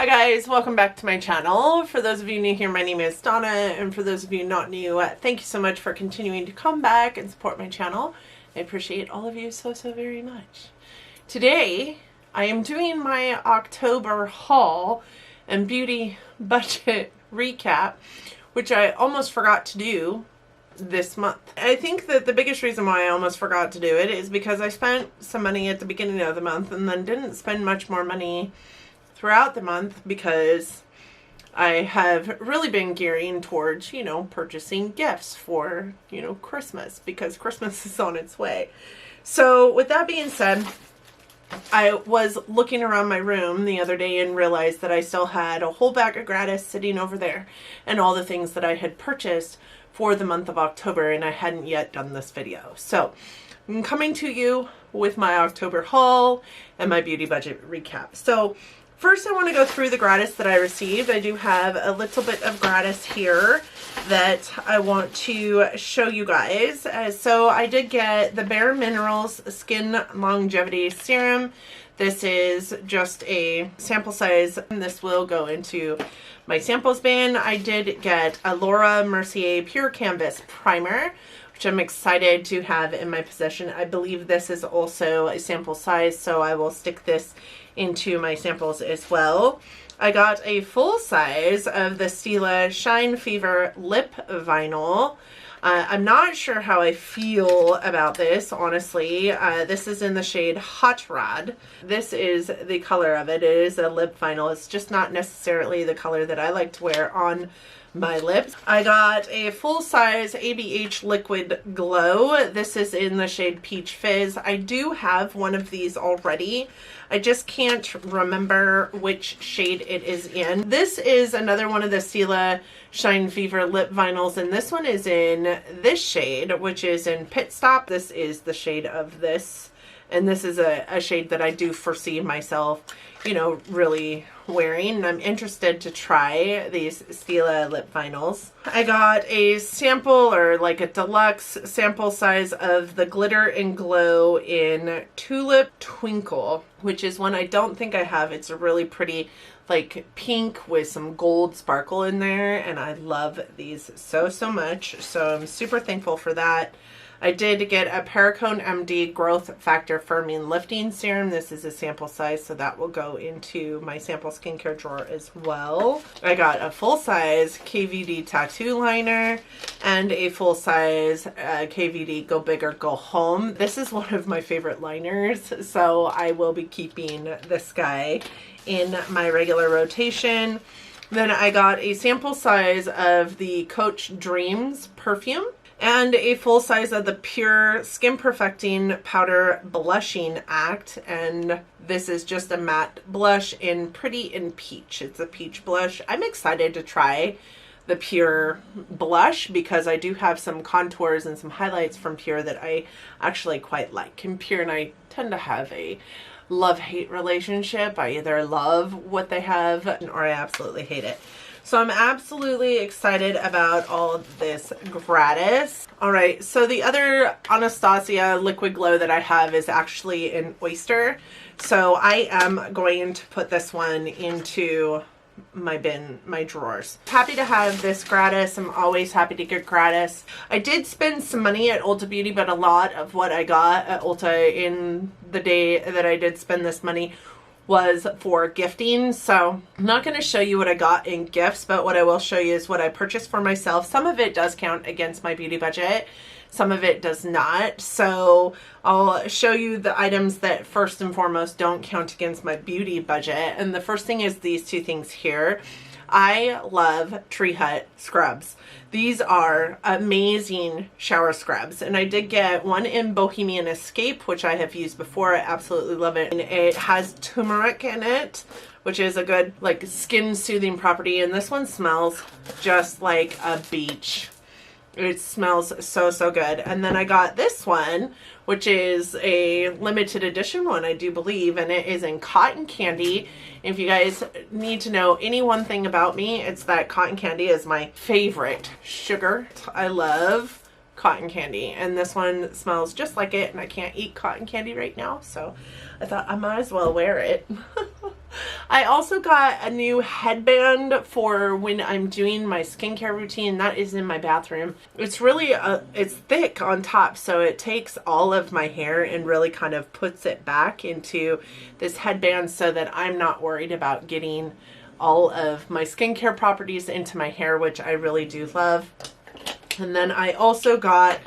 Hi guys, welcome back to my channel. For those of you new here, my name is Donna, and for those of you not new, thank you so much for continuing to come back and support my channel. I appreciate all of you so very much. Today, I am doing my October haul and beauty budget recap, which I almost forgot to do this month. I think that the biggest reason why I almost forgot to do it is because I spent some money at the beginning of the month and then didn't spend much more money throughout the month because I have really been gearing towards, you know, purchasing gifts for, you know, Christmas, because Christmas is on its way. So with that being said, I was looking around my room the other day and realized that I still had a whole bag of Gratis sitting over there and all the things that I had purchased for the month of October, and I hadn't yet done this video. So I'm coming to you with my October haul and my beauty budget recap. So first, I want to go through the Gratis that I received. I do have a little bit of Gratis here that I want to show you guys. So I did get the Bare Minerals Skin Longevity Serum. This is just a sample size, and this will go into my samples bin. I did get a Laura Mercier Pure Canvas Primer, which I'm excited to have in my possession. I believe this is also a sample size, so I will stick this into my samples as well. I got a full size of the Stila Shine Fever Lip Vinyl. I'm not sure how I feel about this, honestly. This is in the shade Hot Rod. This is the color of it. It is a lip vinyl. It's just not necessarily the color that I like to wear on my lips. I got a full-size ABH Liquid Glow. This is in the shade Peach Fizz. I do have one of these already. I just can't remember which shade it is in. This is another one of the Stila Shine Fever Lip Vinyls, and this one is in this shade, which is in Pit Stop. This is the shade of this, and this is a shade that I do foresee myself, you know, really wearing, and I'm interested to try these Stila lip vinyls. I got a sample, or like a deluxe sample size, of the Glitter and Glow in Tulip Twinkle, which is one I don't think I have. It's a really pretty like pink with some gold sparkle in there, and I love these so much, so I'm super thankful for that. I did get a Pericone MD Growth Factor Firming Lifting Serum. This is a sample size, so that will go into my sample skincare drawer as well. I got a full-size Kvd Tattoo Liner and a full-size Kvd Go Big or Go Home. This is one of my favorite liners, so I will be keeping this guy in my regular rotation. Then I got a sample size of the Coach Dreams perfume and a full size of the Pure Skin Perfecting Powder Blushing Act, and this is just a matte blush in Pretty in Peach. It's a peach blush. I'm excited to try the Pure blush because I do have some contours and some highlights from Pure that I actually quite like. And Pure and I tend to have a love-hate relationship. I either love what they have or I absolutely hate it. So I'm absolutely excited about all of this Gratis. All right, so the other Anastasia liquid glow that I have is actually an Oyster. So I am going to put this one into my bin, my drawers. Happy to have this Gratis. I'm always happy to get Gratis. I did spend some money at Ulta Beauty, but a lot of what I got at Ulta in the day that I did spend this money was for gifting. So I'm not going to show you what I got in gifts, but what I will show you is what I purchased for myself. Some of it does count against my beauty budget, some of it does not. So I'll show you the items that first and foremost don't count against my beauty budget. And the first thing is these two things here. I love Tree Hut scrubs. These are amazing shower scrubs, and I did get one in Bohemian Escape, which I have used before. I absolutely love it. And it has turmeric in it, which is a good like skin soothing property, and this one smells just like a beach. It smells so good. And then I got this one, which is a limited edition one, I do believe, and it is in Cotton Candy. If you guys need to know any one thing about me, it's that cotton candy is my favorite sugar. I love cotton candy, and this one smells just like it, and I can't eat cotton candy right now, so I thought I might as well wear it. I also got a new headband for when I'm doing my skincare routine. That is in my bathroom. It's really, it's thick on top, so it takes all of my hair and really kind of puts it back into this headband so that I'm not worried about getting all of my skincare properties into my hair, which I really do love. And then I also got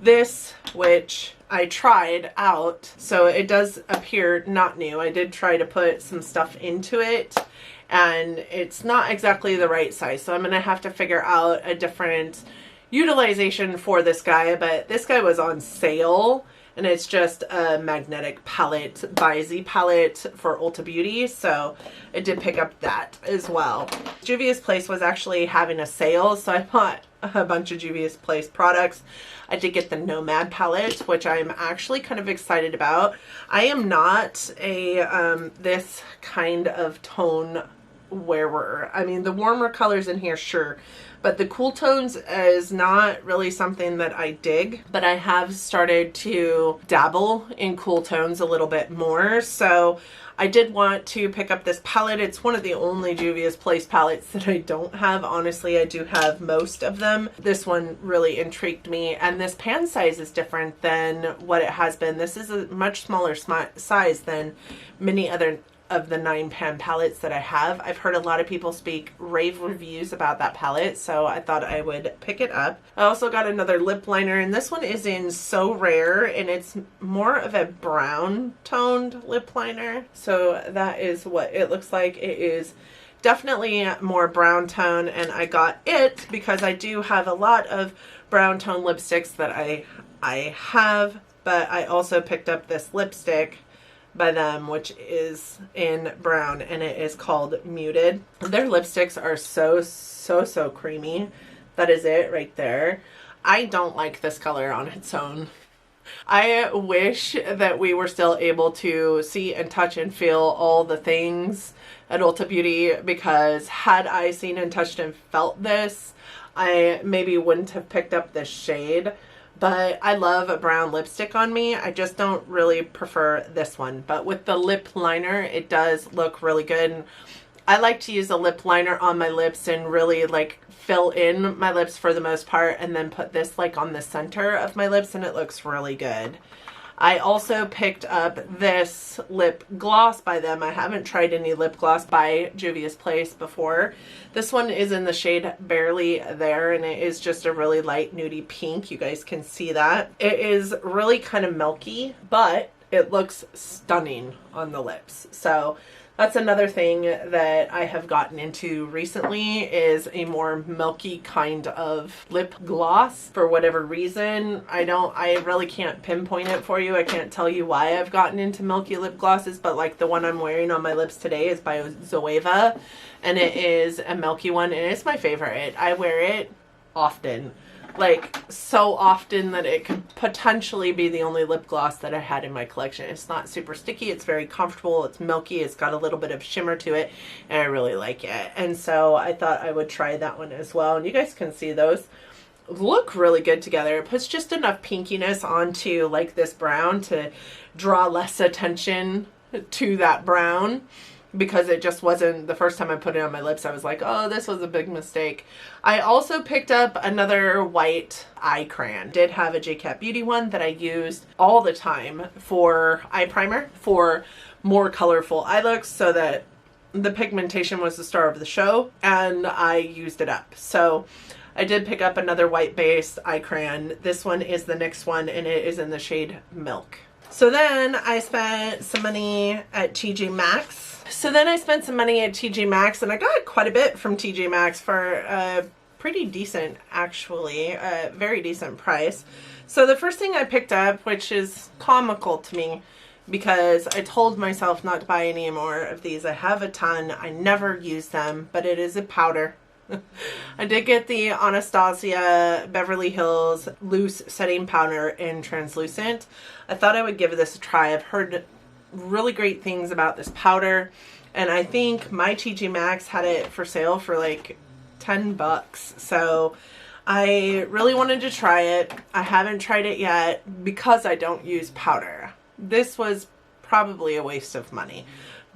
this, which I tried out, so it does appear not new. I did try to put some stuff into it, and it's not exactly the right size, so I'm gonna have to figure out a different utilization for this guy. But this guy was on sale, and it's just a magnetic palette by Z palette for Ulta Beauty, so I did pick up that as well. Juvia's Place was actually having a sale, so I bought a bunch of Juvia's Place products. I did get the Nomad Palette, which I'm actually kind of excited about. I am not a this kind of tone wearer. I mean, the warmer colors in here, sure, but the cool tones is not really something that I dig, but I have started to dabble in cool tones a little bit more. So I did want to pick up this palette. It's one of the only Juvia's Place palettes that I don't have. Honestly, I do have most of them. This one really intrigued me, and this pan size is different than what it has been. This is a much smaller size than many other of the 9-pan palettes that I have. I've heard a lot of people speak rave reviews about that palette, so I thought I would pick it up. I also got another lip liner, and this one is in So Rare, and it's more of a brown toned lip liner. So that is what it looks like. It is definitely more brown tone, and I got it because I do have a lot of brown tone lipsticks that I have, but I also picked up this lipstick by them, which is in brown, and it is called Muted. Their lipsticks are so creamy. That is it right there. I don't like this color on its own. I wish that we were still able to see and touch and feel all the things at Ulta Beauty, because had I seen and touched and felt this, I maybe wouldn't have picked up this shade. But I love a brown lipstick on me. I just don't really prefer this one. But with the lip liner, it does look really good. And I like to use a lip liner on my lips and really like fill in my lips for the most part, and then put this like on the center of my lips, and it looks really good. I also picked up this lip gloss by them. I haven't tried any lip gloss by Juvia's Place before. This one is in the shade Barely There, and it is just a really light nudie pink. You guys can see that. It is really kind of milky, but it looks stunning on the lips. So that's another thing that I have gotten into recently, is a more milky kind of lip gloss. For whatever reason, I really can't pinpoint it for you. I can't tell you why I've gotten into milky lip glosses, but like the one I'm wearing on my lips today is by Zoeva, and it is a milky one, and it's my favorite. I wear it often. Like, so often that it could potentially be the only lip gloss that I had in my collection. It's not super sticky. It's very comfortable. It's milky. It's got a little bit of shimmer to it, and I really like it. And so I thought I would try that one as well. And you guys can see those look really good together. It puts just enough pinkiness onto like this brown to draw less attention to that brown, because it just wasn't, the first time I put it on my lips, I was like, oh, this was a big mistake. I also picked up another white eye crayon. Did have a J-Cat Beauty one that I used all the time for eye primer, for more colorful eye looks, so that the pigmentation was the star of the show, and I used it up. So I did pick up another white-based eye crayon. This one is the next one, and it is in the shade Milk. So then I spent some money at TJ Maxx. and I got quite a bit from TJ Maxx for a pretty decent, actually, a very decent price. So the first thing I picked up, which is comical to me, because I told myself not to buy any more of these. I have a ton. I never use them, but it is a powder. I did get the Anastasia Beverly Hills Loose Setting Powder in Translucent. I thought I would give this a try. I've heard really great things about this powder, and I think my TJ Maxx had it for sale for like $10. So I really wanted to try it. I haven't tried it yet because I don't use powder. This was probably a waste of money.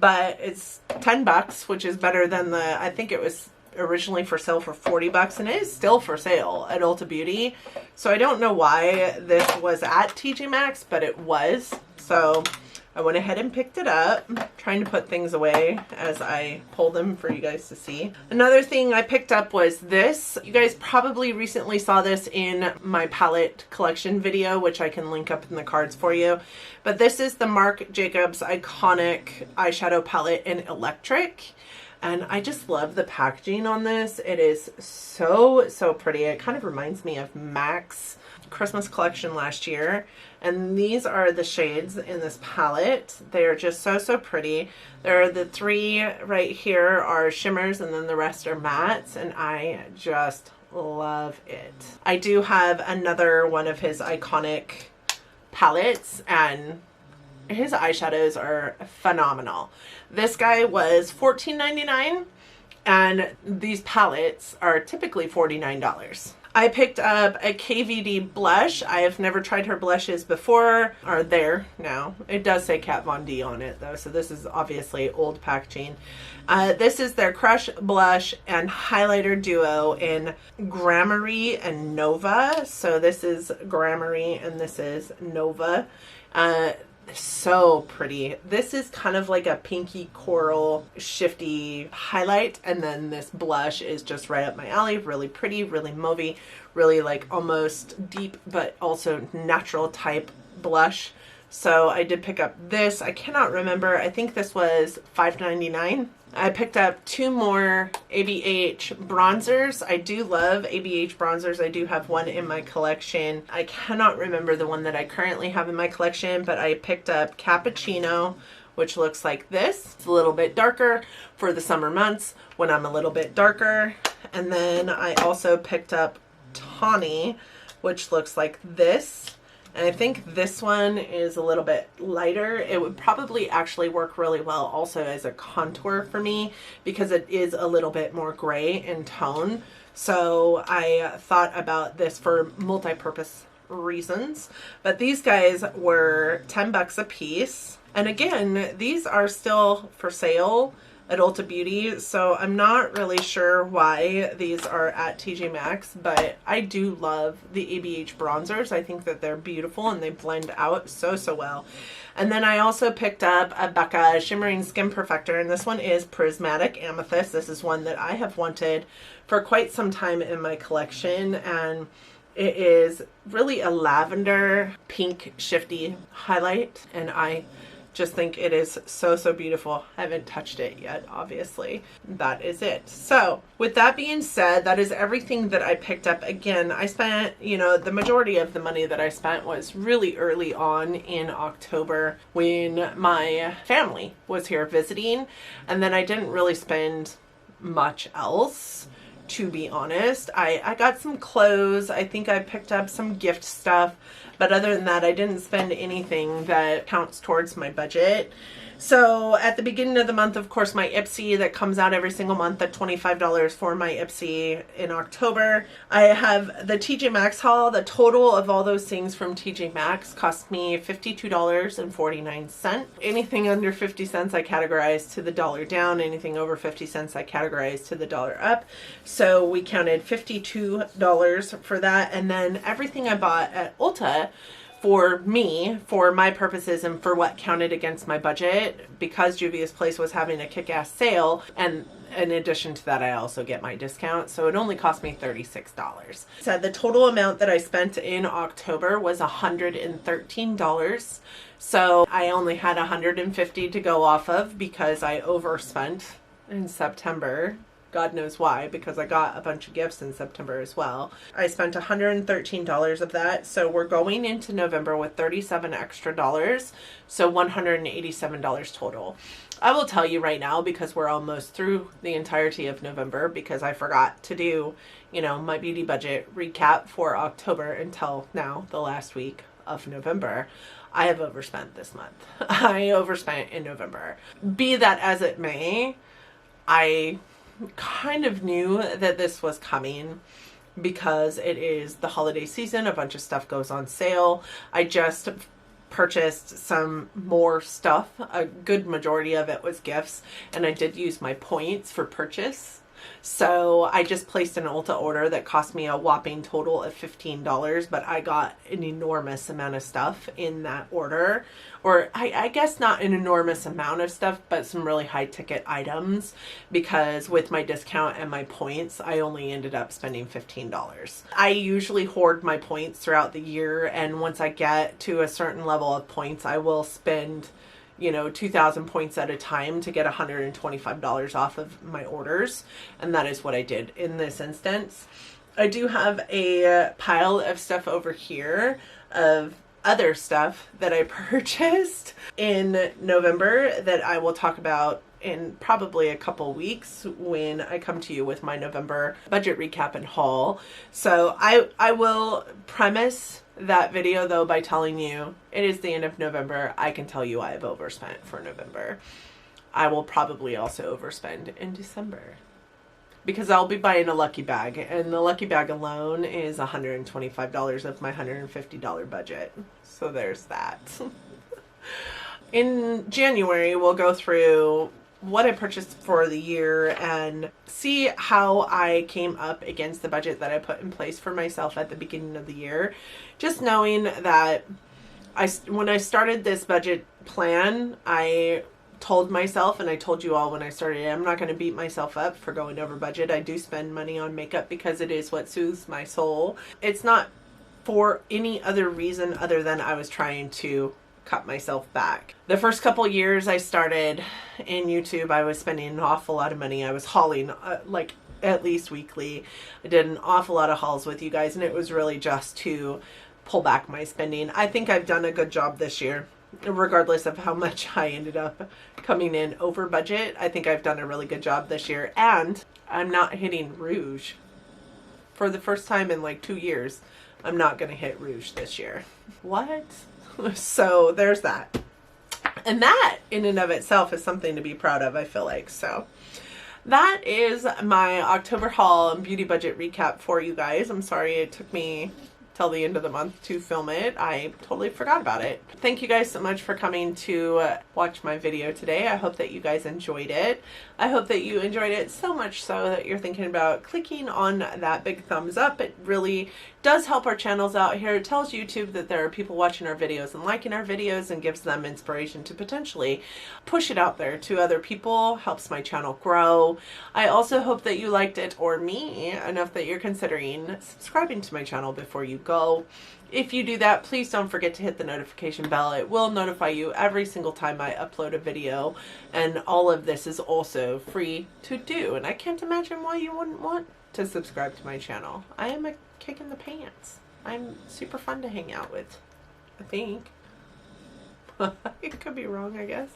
but it's $10, which is better than I think it was originally for sale for $40, and it is still for sale at Ulta Beauty. So I don't know why this was at TJ Maxx, but it was. So I went ahead and picked it up. I'm trying to put things away as I pull them for you guys to see. Another thing I picked up was this. You guys probably recently saw this in my palette collection video, which I can link up in the cards for you. But this is the Marc Jacobs iconic eyeshadow palette in Electric. And I just love the packaging on this. It is so, so pretty. It kind of reminds me of MAC's Christmas collection last year. And these are the shades in this palette. They are just so, so pretty. There are the 3 right here are shimmers, and then the rest are mattes. And I just love it. I do have another one of his iconic palettes, and his eyeshadows are phenomenal. This guy was $14.99, and these palettes are typically $49. I picked up a Kvd Blush. I have never tried her blushes before, or there now. It does say Kat Von D on it though, so this is obviously old packaging. This is their Crush Blush and Highlighter Duo in Gramarye and Nova. So this is Gramarye and this is Nova. So pretty. This is kind of like a pinky coral shifty highlight, and then this blush is just right up my alley. Really pretty, really mauvey, really like almost deep but also natural type blush. So I did pick up this. I cannot remember. I think this was $5.99. I picked up 2 more Abh Bronzers. I do love Abh Bronzers. I do have one in my collection. I cannot remember the one that I currently have in my collection, but I picked up Cappuccino, which looks like this. It's a little bit darker for the summer months when I'm a little bit darker. And then I also picked up Tawny, which looks like this. And I think this one is a little bit lighter. It would probably actually work really well also as a contour for me because it is a little bit more gray in tone. So I thought about this for multi-purpose reasons. But these guys were $10 a piece. And again, these are still for sale at Ulta Beauty, so I'm not really sure why these are at TJ Maxx, but I do love the Abh Bronzers. I think that they're beautiful and they blend out so, so well. And then I also picked up a Becca Shimmering Skin Perfector, and this one is Prismatic Amethyst. This is one that I have wanted for quite some time in my collection, and it is really a lavender pink shifty highlight, and I just think it is so, so beautiful. I haven't touched it yet, obviously. That is it. So with that being said, that is everything that I picked up. Again, I spent, you know, the majority of the money that I spent was really early on in October when my family was here visiting. And then I didn't really spend much else, to be honest. I got some clothes. I think I picked up some gift stuff. But other than that, I didn't spend anything that counts towards my budget. So at the beginning of the month, of course, my IPSY that comes out every single month at $25 for my IPSY in October. I have the TJ Maxx haul. The total of all those things from TJ Maxx cost me $52.49. Anything under 50 cents I categorize to the dollar down. Anything over 50 cents I categorize to the dollar up. So we counted $52 for that. And then everything I bought at Ulta for me, for my purposes, and for what counted against my budget, because Juvia's Place was having a kick-ass sale, and in addition to that, I also get my discount, so it only cost me $36. So the total amount that I spent in October was $113. So I only had $150 to go off of because I overspent in September. God knows why, because I got a bunch of gifts in September as well. I spent $113 of that, so we're going into November with $37 extra dollars, so $187 total. I will tell you right now, because we're almost through the entirety of November, because I forgot to do, you know, my beauty budget recap for October until now, the last week of November. I have overspent this month. I overspent in November. Be that as it may, I kind of knew that this was coming because it is the holiday season. A bunch of stuff goes on sale. I just purchased some more stuff. A good majority of it was gifts, and I did use my points for purchase. So I just placed an Ulta order that cost me a whopping total of $15, but I got an enormous amount of stuff in that order. Or I guess not an enormous amount of stuff, but some really high ticket items, because with my discount and my points, I only ended up spending $15. I usually hoard my points throughout the year, and once I get to a certain level of points, I will spend, you know, 2,000 points at a time to get $125 off of my orders. And that is what I did in this instance. I do have a pile of stuff over here of other stuff that I purchased in November that I will talk about in probably a couple weeks when I come to you with my November budget recap and haul. So I will premise that video though by telling you it is the end of November. I can tell you I have overspent for November. I will probably also overspend in December, because I'll be buying a lucky bag, and the lucky bag alone is $125 of my $150 budget. So there's that. In January, we'll go through what I purchased for the year and see how I came up against the budget that I put in place for myself at the beginning of the year. Just knowing that when I started this budget plan, I told myself, and I told you all when I started, I'm not going to beat myself up for going over budget. I do spend money on makeup because it is what soothes my soul. It's not for any other reason other than I was trying to cut myself back. The first couple years I started in YouTube, I was spending an awful lot of money. I was hauling like at least weekly. I did an awful lot of hauls with you guys, and it was really just to pull back my spending. I think I've done a good job this year, regardless of how much I ended up coming in over budget. I think I've done a really good job this year, and I'm not hitting rouge. For the first time in like 2 years, I'm not going to hit rouge this year. What? So there's that. And that in and of itself is something to be proud of, I feel like. So that is my October haul and beauty budget recap for you guys. I'm sorry it took me till the end of the month to film it. I totally forgot about it. Thank you guys so much for coming to watch my video today. I hope that you guys enjoyed it. I hope that you enjoyed it so much so that you're thinking about clicking on that big thumbs up. It really does help our channels out here. It tells YouTube that there are people watching our videos and liking our videos, and gives them inspiration to potentially push it out there to other people, helps my channel grow. I also hope that you liked it, or me, enough that you're considering subscribing to my channel before you go. If you do that, please don't forget to hit the notification bell. It will notify you every single time I upload a video, and all of this is also free to do, and I can't imagine why you wouldn't want to subscribe to my channel. I am a kick in the pants. I'm super fun to hang out with, I think. It could be wrong, I guess.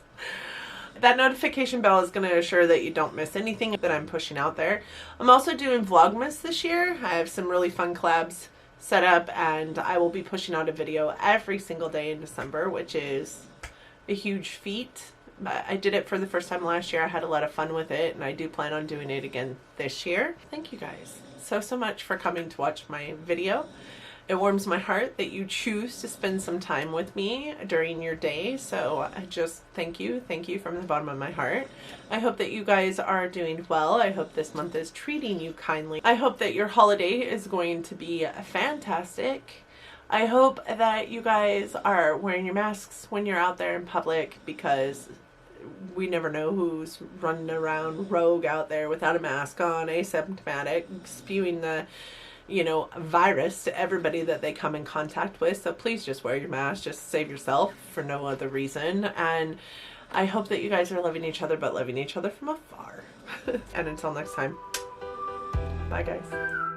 That notification bell is going to assure that you don't miss anything that I'm pushing out there. I'm also doing Vlogmas this year. I have some really fun collabs set up, and I will be pushing out a video every single day in December, which is a huge feat. I did it for the first time last year. I had a lot of fun with it, and I do plan on doing it again this year. Thank you guys so much for coming to watch my video. It warms my heart that you choose to spend some time with me during your day. So I just thank you from the bottom of my heart. I hope that you guys are doing well. I hope this month is treating you kindly. I hope that your holiday is going to be fantastic. I hope that you guys are wearing your masks when you're out there in public, because we never know who's running around rogue out there without a mask on, asymptomatic, spewing the virus to everybody that they come in contact with. So please just wear your mask. Just save yourself for no other reason. And I hope that you guys are loving each other, but loving each other from afar. And until next time, bye guys.